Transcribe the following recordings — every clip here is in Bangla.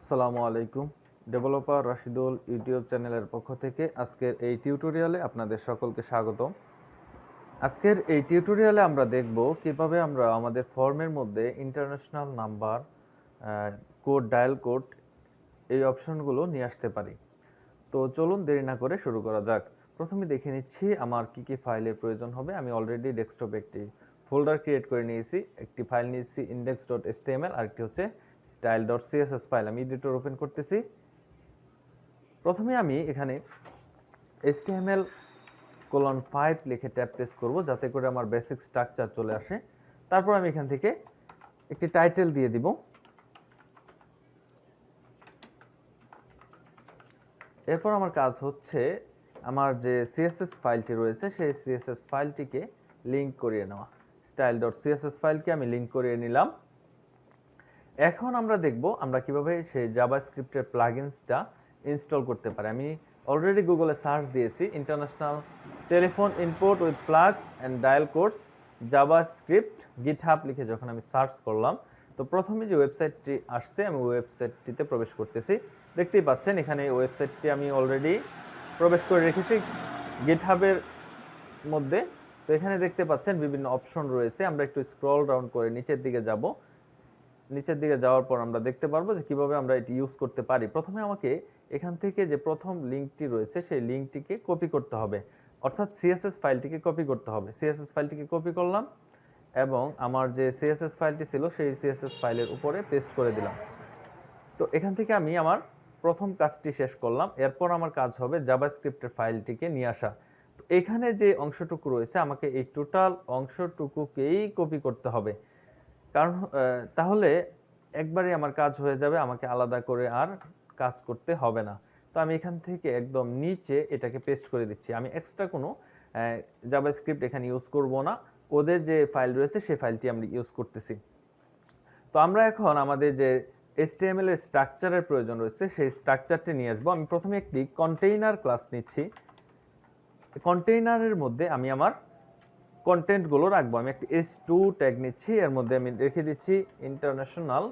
আসসালামু আলাইকুম। ডেভেলপার রাশিদুল ইউটিউব চ্যানেলের পক্ষ থেকে আজকের এই টিউটোরিয়ালে আপনাদের সকলকে স্বাগতম। আজকের এই টিউটোরিয়ালে আমরা দেখব কিভাবে আমরা আমাদের ফর্মের মধ্যে international number, code, dial code এই অপশনগুলো নিয়ে আসতে পারি। তো চলুন দেরি না করে শুরু করা যাক। প্রথমে দেখে নিচ্ছি আমার কি কি ফাইলের প্রয়োজন হবে। আমি অলরেডি ডেস্কটপে একটি ফোল্ডার ক্রিয়েট করে নিয়েছি। একটি ফাইল নিয়েছি index.html, আরেকটি হচ্ছে style.css ফাইল। আমি এডিটর ওপেন করতেছি। প্রথমে আমি এখানে html:5 লিখে ট্যাব প্রেস করব, যাতে করে আমার বেসিক স্ট্রাকচার চলে আসে। তারপর আমি এখান থেকে একটি টাইটেল দিয়ে দিব। এরপর আমার কাজ হচ্ছে আমার যে সিএসএস ফাইলটি রয়েছে সেই সিএসএস ফাইলটিকে লিংক করিয়ে নেওয়া। style.css ফাইলকে আমি লিংক করিয়ে নিলাম। এখন আমরা দেখব আমরা কিভাবে সেই জাভাস্ক্রিপ্টের প্লাগইনসটা ইনস্টল করতে পারি। আমি অলরেডি গুগলে সার্চ দিয়েছি international telephone input with flags and dial codes JavaScript GitHub লিখে যখন আমি সার্চ করলাম, তো প্রথমে যে ওয়েবসাইটটি আসছে আমি ওয়েবসাইটটিতে প্রবেশ করতেছি। দেখতেই পাচ্ছেন এখানে ওয়েবসাইটটি আমি অলরেডি প্রবেশ করে রেখেছি গিটহাবের মধ্যে। তো এখানে দেখতে পাচ্ছেন বিভিন্ন অপশন রয়েছে। আমরা একটু স্ক্রল ডাউন করে নিচের দিকে যাব। নিচের দিকে যাওয়ার পর আমরা দেখতে পারবো যে কিভাবে আমরা এটি ইউজ করতে পারি। প্রথমে আমাকে এখান থেকে যে প্রথম লিঙ্কটি রয়েছে সেই লিঙ্কটিকে কপি করতে হবে, অর্থাৎ সিএসএস ফাইলটিকে কপি করতে হবে। সিএসএস ফাইলটিকে কপি করলাম এবং আমার যে সিএসএস ফাইলটি ছিল সেই সিএসএস ফাইলের উপরে পেস্ট করে দিলাম। তো এখান থেকে আমি আমার প্রথম কাজটি শেষ করলাম। এরপর আমার কাজ হবে জাভাস্ক্রিপ্টের ফাইলটিকে নিয়ে আসা। তো এখানে যে অংশটুকু রয়েছে আমাকে এই টোটাল অংশটুকুকেই কপি করতে হবে, কারণ তাহলে একবারে আমার কাজ হয়ে যাবে, আমাকে আলাদা করে আর কাজ করতে হবে না। তো আমি এখান থেকে একদম নিচে এটাকে পেস্ট করে দিচ্ছি। আমি এক্সট্রা কোনো জাভাস্ক্রিপ্ট এখানে ইউজ করব না, ওদের যে ফাইল রয়েছে সেই ফাইলটি আমরা ইউজ করতেছি। তো আমরা এখন আমাদের যে HTML এর স্ট্রাকচারের প্রয়োজন রয়েছে সেই স্ট্রাকচারটি নিয়ে আসবো। আমি প্রথমে একটি কন্টেইনার ক্লাস নিচ্ছি। কন্টেইনারের মধ্যে আমি আমার কন্টেন্টগুলো রাখবো। আমি একটি s2 ট্যাগ নিচ্ছি, এর মধ্যে আমি রেখে দিচ্ছি ইন্টারন্যাশনাল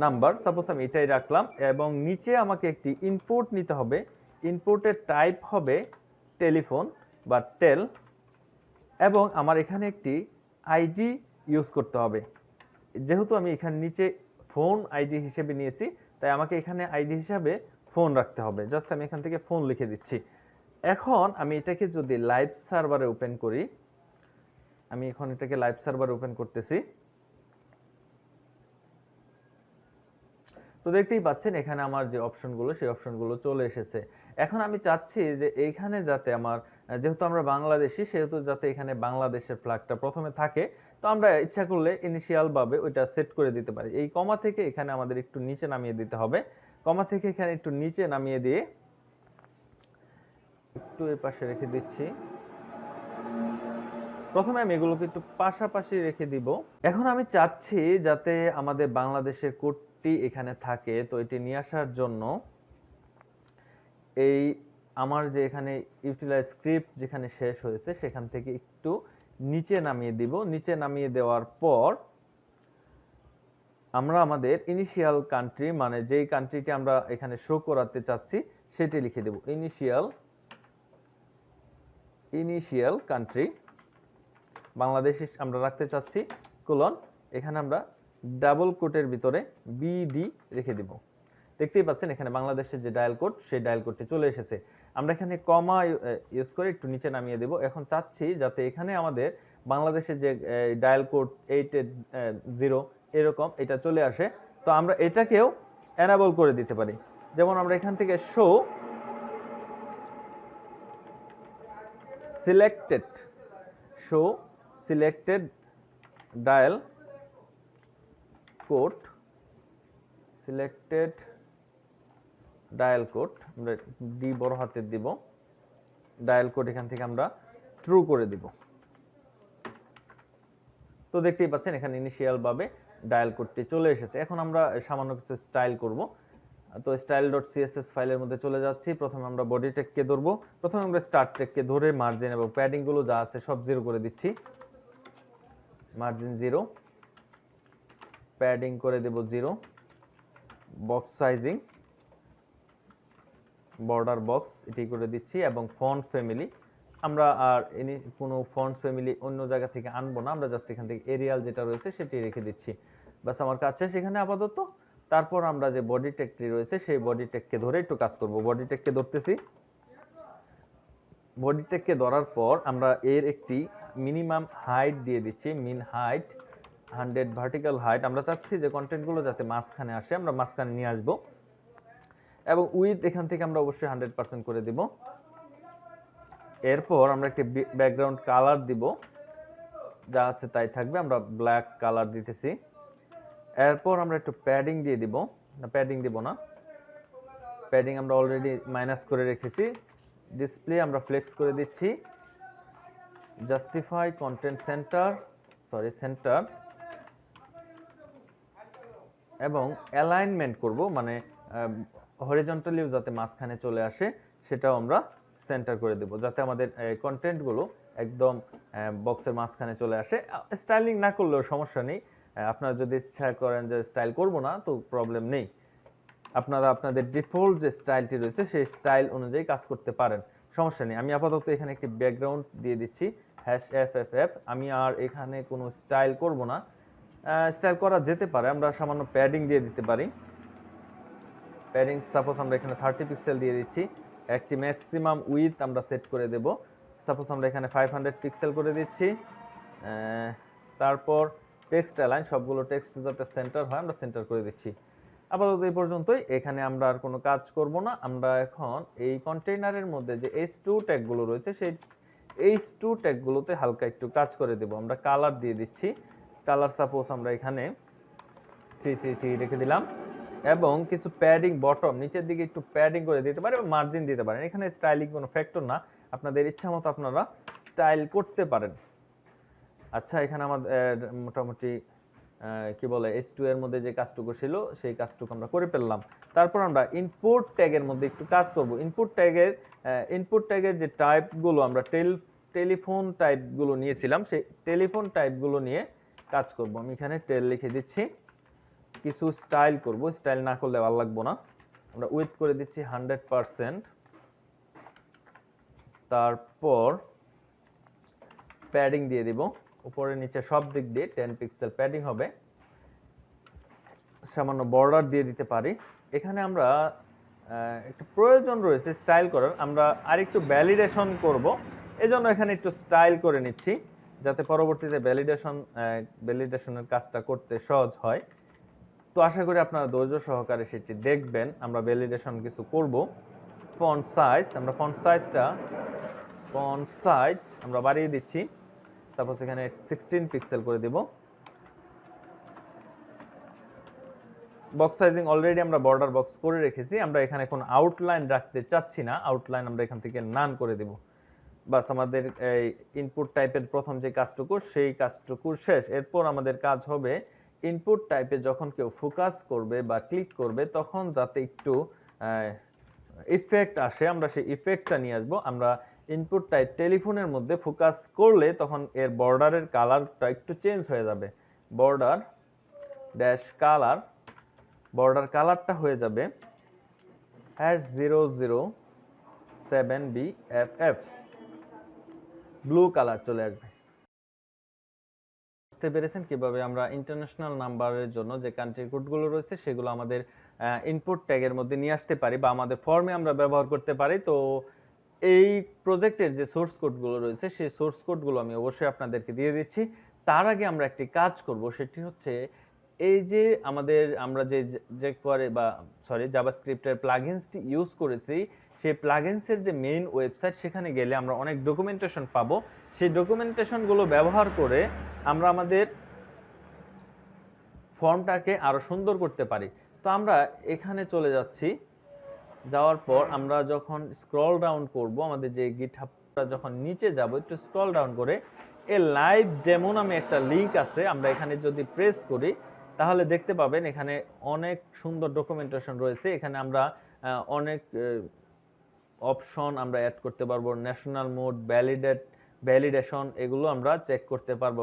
নাম্বার। সাপোজ আমি এটাই রাখলাম এবং নিচে আমাকে একটি ইনপুট নিতে হবে। ইনপুটের টাইপ হবে টেলিফোন বা টেল, এবং আমার এখানে একটি আইডি ইউজ করতে হবে। যেহেতু আমি এখানে নিচে ফোন আইডি হিসেবে নিয়েছি, তাই আমাকে এখানে আইডি হিসাবে ফোন রাখতে হবে। জাস্ট আমি এখান থেকে ফোন লিখে দিচ্ছি। এখন আমি এটাকে যদি লাইভ সার্ভারে ওপেন করি, আমি এখন এটাকে লাইভ সার্ভারে ওপেন করতেছি। তো দেখতেই পাচ্ছেন এখানে আমার যে অপশনগুলো সেই অপশনগুলো চলে এসেছে। এখন আমি চাচ্ছি যে এইখানে যাতে আমার, যেহেতু আমরা বাংলাদেশি, সেহেতু যাতে এখানে বাংলাদেশের ফ্ল্যাগটা প্রথমে থাকে। তো আমরা ইচ্ছা করলে ইনিশিয়াল ভাবে ওইটা সেট করে দিতে পারি। এই কমা থেকে এখানে আমাদের একটু নিচে নামিয়ে দিতে হবে। কমা থেকে এখানে একটু নিচে নামিয়ে দিয়ে একটু এই পাশে রেখে দিচ্ছি। প্রথমে আমি এগুলোকে একটু পাশাপাশি রেখে দিব। এখন আমি চাচ্ছি যাতে আমাদের বাংলাদেশের কোডটি এখানে থাকে। তো এটি নিয়ে আসার জন্য এই আমার যে এখানে ইউটিলাইজ স্ক্রিপ্ট যেখানে শেষ হয়েছে সেখান থেকে একটু নিচে নামিয়ে দিব। নিচে নামিয়ে দেওয়ার পর আমরা আমাদের ইনিশিয়াল কান্ট্রি, মানে যেই কান্ট্রিটি আমরা এখানে শো করাতে চাচ্ছি সেটি লিখে দেব। ইনিশিয়াল কান্ট্রি বাংলাদেশ আমরা রাখতে চাচ্ছি, কোলন, এখানে আমরা ডাবল কোটের ভিতরে বিডি রেখে দিব। দেখতেই পাচ্ছেন এখানে বাংলাদেশের যে ডায়াল কোড সেই ডায়াল কোডটি চলে এসেছে। আমরা এখানে কমা ইউজ করে একটু নিচে নামিয়ে দেব। এখন চাচ্ছি যাতে এখানে আমাদের বাংলাদেশের যে ডায়াল কোড 880 এরকম এটা চলে আসে। তো আমরা এটাকেও এনাবল করে দিতে পারি। যেমন আমরা এখান থেকে শো সিলেক্টেড ডায়াল কোড, আমরা ডি বড় হাতের দিব। ডায়াল কোড এখান থেকে আমরা ট্রু করে দিব। তো দেখতেই পাচ্ছেন এখানে ইনিশিয়াল ভাবে ডায়াল কোডটি চলে এসেছে। এখন আমরা সামান্য কিছু স্টাইল করব। তো style.css ফাইলের মধ্যে চলে যাচ্ছি। প্রথমে আমরা বডি ট্যাগকে ধরবো। প্রথমে আমরা স্টার্ট ট্যাগকে ধরে মার্জিন এবং প্যাডিং গুলো যা আছে সব 0 করে দিচ্ছি। মার্জিন 0, প্যাডিং করে দেব 0, বক্স সাইজিং বর্ডার বক্স এটি করে দিচ্ছি, এবং ফন্ট ফ্যামিলি আমরা আর কোনো ফন্ট ফ্যামিলি অন্য জায়গা থেকে আনবো না, আমরা জাস্ট এখান থেকে এরিয়াল যেটা রয়েছে সেটি রেখে দিচ্ছি। বাস আমার কাজ শেষ এখানে আপাতত। তারপর আমরা যে বডি ট্যাগটি রয়েছে সেই বডি ট্যাগকে ধরে একটু কাজ করব। বডি ট্যাগকে ধরতেছি। বডি ট্যাগকে ধরার পর আমরা এর একটি মিনিমাম হাইট দিয়ে দিচ্ছি, মিন হাইট 100 ভার্টিক্যাল হাইট। আমরা চাচ্ছি যে কন্টেন্টগুলো যাতে মাঝখানে আসে, আমরা মাঝখানে নিয়ে আসব, এবং উইথ এখান থেকে আমরা অবশ্যই 100% করে দিব। এরপর আমরা একটি ব্যাকগ্রাউন্ড কালার দিব, যা আছে তাই থাকবে, আমরা ব্ল্যাক কালার দিতেছি। এরপর আমরা একটু প্যাডিং দিয়ে দিব, না প্যাডিং দিব না, প্যাডিং আমরা অলরেডি মাইনাস করে রেখেছি। ডিসপ্লে আমরা ফ্লেক্স করে দিচ্ছি, জাস্টিফাই কন্টেন্ট সেন্টার এবং অ্যালাইনমেন্ট করব, মানে হরিজন্টালিও যাতে মাঝখানে চলে আসে সেটাও আমরা সেন্টার করে দেব, যাতে আমাদের কন্টেন্টগুলো একদম বক্সের মাঝখানে চলে আসে। স্টাইলিং না করলেও সমস্যা নেই, আপনারা যদি ইচ্ছা করেন যে স্টাইল করব না তো প্রবলেম নেই, আপনারা আপনাদের ডিফল্ট যে স্টাইলটি রয়েছে সেই স্টাইল অনুযায়ী কাজ করতে পারেন, সমস্যা নেই। আমি আপাতত এখানে একটি ব্যাকগ্রাউন্ড দিয়ে দিচ্ছি #FFF। আমি আর এখানে কোনো স্টাইল করব না, স্টাইল করা যেতে পারে, আমরা সামান্য প্যাডিং দিয়ে দিতে পারি। প্যাডিং সাপোজ আমরা এখানে 30 পিক্সেল দিয়ে দিচ্ছি। একটি ম্যাক্সিমাম উইথ আমরা সেট করে দেব, সাপোজ আমরা এখানে 500 পিক্সেল করে দিচ্ছি। তারপর টেক্সট অ্যালাইন, সবগুলো টেক্সট যাতে সেন্টার হয় আমরা সেন্টার করে দিচ্ছি। আপাতত এই পর্যন্তই, এখানে আমরা আর কোনো কাজ করব না। আমরা এখন এই কন্টেইনারের মধ্যে যে H2 ট্যাগগুলো রয়েছে সেই H2 ট্যাগগুলোতে হালকা একটু কাজ করে দেব। আমরা কালার দিয়ে দিচ্ছি, কালার সাপোজ আমরা এখানে 333 রেখে দিলাম, এবং কিছু প্যাডিং বটম নিচের দিকে একটু প্যাডিং করে দিতে পারেন, মার্জিন দিতে পারেন। এখানে স্টাইলিং কোনো ফ্যাক্টর না, আপনাদের ইচ্ছা মতো আপনারা স্টাইল করতে পারেন। আচ্ছা, এখানে আমাদের মোটামুটি কি বলে H2 এর মধ্যে যে কাজটুকু ছিল সেই কাজটুকু আমরা করে ফেললাম। তারপর আমরা ইনপুট ট্যাগের মধ্যে একটু কাজ করব। ইনপুট ট্যাগের যে টাইপগুলো আমরা টেলিফোন টাইপগুলো নিয়েছিলাম, সেই টেলিফোন টাইপগুলো নিয়ে কাজ করব। আমি এখানে টেল লিখে দিচ্ছি, কিছু স্টাইল করব, স্টাইল না করলে ভালো লাগবে না। আমরা উইথ করে দিচ্ছি 100%, তারপর প্যাডিং দিয়ে দিব, উপরে নিচে সব দিক দিয়ে 10 পিক্সেল প্যাডিং হবে। সামান্য বর্ডার দিয়ে দিতে পারি। এখানে আমরা একটু প্রয়োজন রয়েছে স্টাইল করার, আমরা আরেকটু ভ্যালিডেশন করব, এজন্য এখানে একটু স্টাইল করে নিচ্ছি, যাতে পরবর্তীতে ভ্যালিডেশনের কাজটা করতে সহজ হয়। তো আশা করি আপনারা ধৈর্য সহকারে সেটি দেখবেন। আমরা ভ্যালিডেশন কিছু করব। ফন্ট সাইজ, আমরা ফন্ট সাইজ আমরা বাড়িয়ে দিচ্ছি, সাপোজ এখানে 16 পিক্সেল করে দিব। বক্স সাইজিং অলরেডি আমরা বর্ডার বক্স করে রেখেছি, আমরা এখানে কোনো আউটলাইন রাখতে চাচ্ছি না, আউটলাইন আমরা এখান থেকে নান করে দেব। বাস আমাদের এই ইনপুট টাইপের প্রথম যে কাজটুকু সেই কাজটুকু শেষ। এরপর আমাদের কাজ হবে ইনপুট টাইপে যখন কেউ ফোকাস করবে বা ক্লিক করবে তখন যাতে একটু ইফেক্ট আসে, আমরা সেই ইফেক্টটা নিয়ে আসবো। আমরা ইনপুট টাইপ টেলিফোনের মধ্যে ফোকাস করলে তখন এর বর্ডারের কালারটা একটু চেঞ্জ হয়ে যাবে, বর্ডার কালারটা হয়ে যাবে #007BFF, ব্লু কালার চলে আসবে। বুঝতে পেরেছেন কিভাবে আমরা ইন্টারন্যাশনাল নাম্বারের জন্য যে কান্ট্রি কোডগুলো রয়েছে সেগুলো আমাদের ইনপুট ট্যাগের মধ্যে নিয়ে আসতে পারি বা আমাদের ফর্মে আমরা ব্যবহার করতে পারি। তো এই প্রজেক্টের যে সোর্স কোডগুলো রয়েছে সেই সোর্স কোডগুলো আমি অবশ্যই আপনাদেরকে দিয়ে দিচ্ছি। তার আগে আমরা একটি কাজ করব, সেটি হচ্ছে এই যে আমরা যে jQuery জাভাস্ক্রিপ্টের প্লাগইনসটি ইউজ করেছি, সেই প্লাগইনসের যে মেইন ওয়েবসাইট, সেখানে গেলে আমরা অনেক ডকুমেন্টেশন পাবো। সেই ডকুমেন্টেশনগুলো ব্যবহার করে আমরা আমাদের ফর্মটাকে আরো সুন্দর করতে পারি। তো আমরা এখানে চলে যাচ্ছি, যাওয়ার পর আমরা যখন স্ক্রল ডাউন করব, আমাদের যে গিটহাবটা যখন নিচে যাব, একটু স্ক্রল ডাউন করে এই লাইভ ডেমো নামে একটা লিংক আছে, আমরা এখানে যদি প্রেস করি তাহলে দেখতে পাবেন এখানে অনেক সুন্দর ডকুমেন্টেশন রয়েছে। এখানে আমরা অনেক অপশন আমরা অ্যাড করতে পারবো, ন্যাশনাল মোড, ভ্যালিডেশন, এগুলো আমরা চেক করতে পারবো।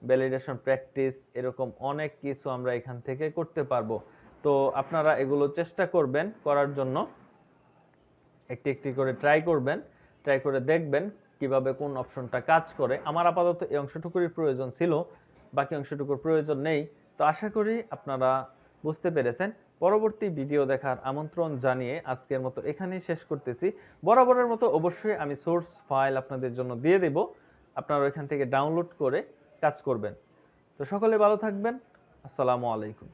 ভ্যালিডেশন প্র্যাকটিস, এরকম অনেক কিছু আমরা এখান থেকে করতে পারবো। তো আপনারা এগুলো চেষ্টা করবেন করার জন্য, একটি একটি করে ট্রাই করবেন, ট্রাই করে দেখবেন কিভাবে কোন অপশনটা কাজ করে। আমার আপাতত এই অংশটুকুরই প্রয়োজন ছিল, বাকি অংশটুকুর প্রয়োজন নেই। তো আশা করি আপনারা বুঝতে পেরেছেন। পরবর্তী ভিডিও দেখার আমন্ত্রণ জানিয়ে আজকের মতো এখানেই শেষ করতেছি। বরাবরের মতো অবশ্যই আমি সোর্স ফাইল আপনাদের জন্য দিয়ে দেব, আপনারা ওইখান থেকে ডাউনলোড করে কাজ করবেন। তো সকলে ভালো থাকবেন। আসসালামু আলাইকুম।